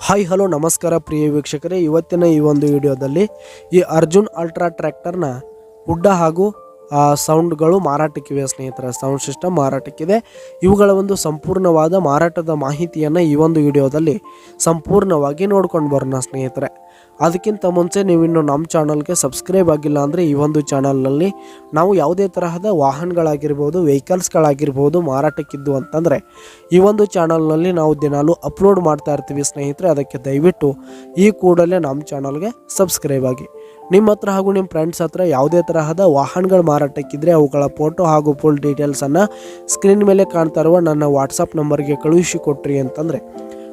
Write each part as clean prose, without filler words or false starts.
Hi hello ನಮಸ್ಕಾರ ಪ್ರಿಯ ವೀಕ್ಷಕರೇ, ಇವತ್ತಿನ ಈ ಒಂದು ವಿಡಿಯೋದಲ್ಲಿ ಈ ಅರ್ಜುನ್ ಅಲ್ಟ್ರಾ ಟ್ರ್ಯಾಕ್ಟರ್ನ ಹುಡ್ಡ ಹಾಗೂ ಸೌಂಡ್ಗಳು ಮಾರಾಟಕ್ಕಿವೆ ಸ್ನೇಹಿತರೆ. ಸೌಂಡ್ ಸಿಸ್ಟಮ್ ಮಾರಾಟಕ್ಕಿದೆ. ಇವುಗಳ ಒಂದು ಸಂಪೂರ್ಣವಾದ ಮಾರಾಟದ ಮಾಹಿತಿಯನ್ನು ಈ ಒಂದು ವಿಡಿಯೋದಲ್ಲಿ ಸಂಪೂರ್ಣವಾಗಿ ನೋಡ್ಕೊಂಡು ಬರೋಣ ಸ್ನೇಹಿತರೆ. ಅದಕ್ಕಿಂತ ಮುಂಚೆ ನೀವಿನ್ನು ನಮ್ಮ ಚಾನಲ್ಗೆ ಸಬ್ಸ್ಕ್ರೈಬ್ ಆಗಿಲ್ಲ ಅಂದರೆ ಈ ಒಂದು ಚಾನಲ್ನಲ್ಲಿ ನಾವು ಯಾವುದೇ ತರಹದ ವಾಹನಗಳಾಗಿರ್ಬೋದು, ವೆಹಿಕಲ್ಸ್ಗಳಾಗಿರ್ಬೋದು ಮಾರಾಟಕ್ಕಿದ್ದು ಅಂತಂದರೆ ಈ ಒಂದು ಚಾನಲ್ನಲ್ಲಿ ನಾವು ದಿನಾಲೂ ಅಪ್ಲೋಡ್ ಮಾಡ್ತಾ ಇರ್ತೀವಿ ಸ್ನೇಹಿತರೆ. ಅದಕ್ಕೆ ದಯವಿಟ್ಟು ಈ ಕೂಡಲೇ ನಮ್ಮ ಚಾನಲ್ಗೆ ಸಬ್ಸ್ಕ್ರೈಬ್ ಆಗಿ. ನಿಮ್ಮ ಹತ್ರ ಹಾಗೂ ನಿಮ್ಮ ಫ್ರೆಂಡ್ಸ್ ಹತ್ರ ಯಾವುದೇ ತರಹದ ವಾಹನಗಳು ಮಾರಾಟಕ್ಕಿದ್ರೆ ಅವುಗಳ ಫೋಟೋ ಹಾಗೂ ಫುಲ್ ಡೀಟೇಲ್ಸನ್ನು ಸ್ಕ್ರೀನ್ ಮೇಲೆ ಕಾಣ್ತಾ ಇರುವ ನನ್ನ ವಾಟ್ಸಪ್ ನಂಬರ್ಗೆ ಕಳುಹಿಸಿ ಕೊಟ್ರಿ ಅಂತಂದರೆ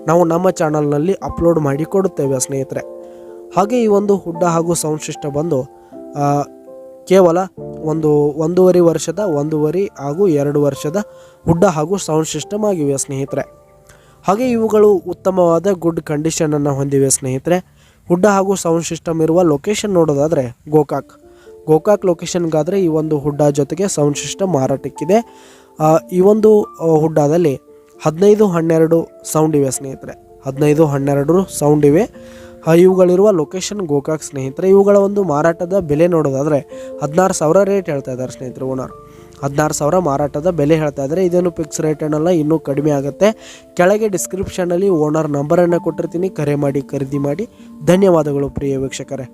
ನಾವು ನಮ್ಮ ಚಾನಲ್ನಲ್ಲಿ ಅಪ್ಲೋಡ್ ಮಾಡಿ ಕೊಡುತ್ತೇವೆ ಸ್ನೇಹಿತರೆ. ಹಾಗೆ ಈ ಒಂದು ಹುಡ್ಡ ಹಾಗೂ ಸೌಂಡ್ ಸಿಸ್ಟಮ್ ಬಂದು ಕೇವಲ ಒಂದೂವರೆ ವರ್ಷದ, 1.5 ಹಾಗೂ 2 ವರ್ಷದ ಹುಡ್ಡ ಹಾಗೂ ಸೌಂಡ್ ಸಿಸ್ಟಮ್ ಆಗಿವೆ ಸ್ನೇಹಿತರೆ. ಹಾಗೆ ಇವುಗಳು ಉತ್ತಮವಾದ ಗುಡ್ ಕಂಡೀಷನನ್ನು ಹೊಂದಿವೆ ಸ್ನೇಹಿತರೆ. ಹುಡ್ಡ ಹಾಗೂ ಸೌಂಡ್ ಸಿಸ್ಟಮ್ ಇರುವ ಲೊಕೇಶನ್ ನೋಡೋದಾದರೆ ಗೋಕಾಕ್ ಲೊಕೇಶನ್ಗಾದರೆ ಈ ಒಂದು ಹುಡ್ಡ ಜೊತೆಗೆ ಸೌಂಡ್ ಸಿಸ್ಟಮ್ ಮಾರಾಟಕ್ಕಿದೆ. ಈ ಒಂದು ಹುಡ್ಡದಲ್ಲಿ 15-12 ಸೌಂಡ್ ಇವೆ ಸ್ನೇಹಿತರೆ. 15-12 ಸೌಂಡ್ ಇವೆ. ಇವುಗಳಿರುವ ಲೊಕೇಶನ್ ಗೋಕಾಕ್ ಸ್ನೇಹಿತರೆ. ಇವುಗಳ ಒಂದು ಮಾರಾಟದ ಬೆಲೆ ನೋಡೋದಾದರೆ 16,000 ರೇಟ್ ಹೇಳ್ತಾ ಇದ್ದಾರೆ ಸ್ನೇಹಿತರೆ. ಓನರ್ 16,000 ಮಾರಾಟದ ಬೆಲೆ ಹೇಳ್ತಾ ಇದ್ದಾರೆ. ಇದೇನು ಫಿಕ್ಸ್ ರೇಟ್ ಏನಲ್ಲ, ಇನ್ನೂ ಕಡಿಮೆ ಆಗುತ್ತೆ. ಕೆಳಗೆ ಡಿಸ್ಕ್ರಿಪ್ಷನಲ್ಲಿ ಓನರ್ ನಂಬರನ್ನು ಕೊಟ್ಟಿರ್ತೀನಿ, ಕರೆ ಮಾಡಿ ಖರೀದಿ ಮಾಡಿ. ಧನ್ಯವಾದಗಳು ಪ್ರಿಯ ವೀಕ್ಷಕರೇ.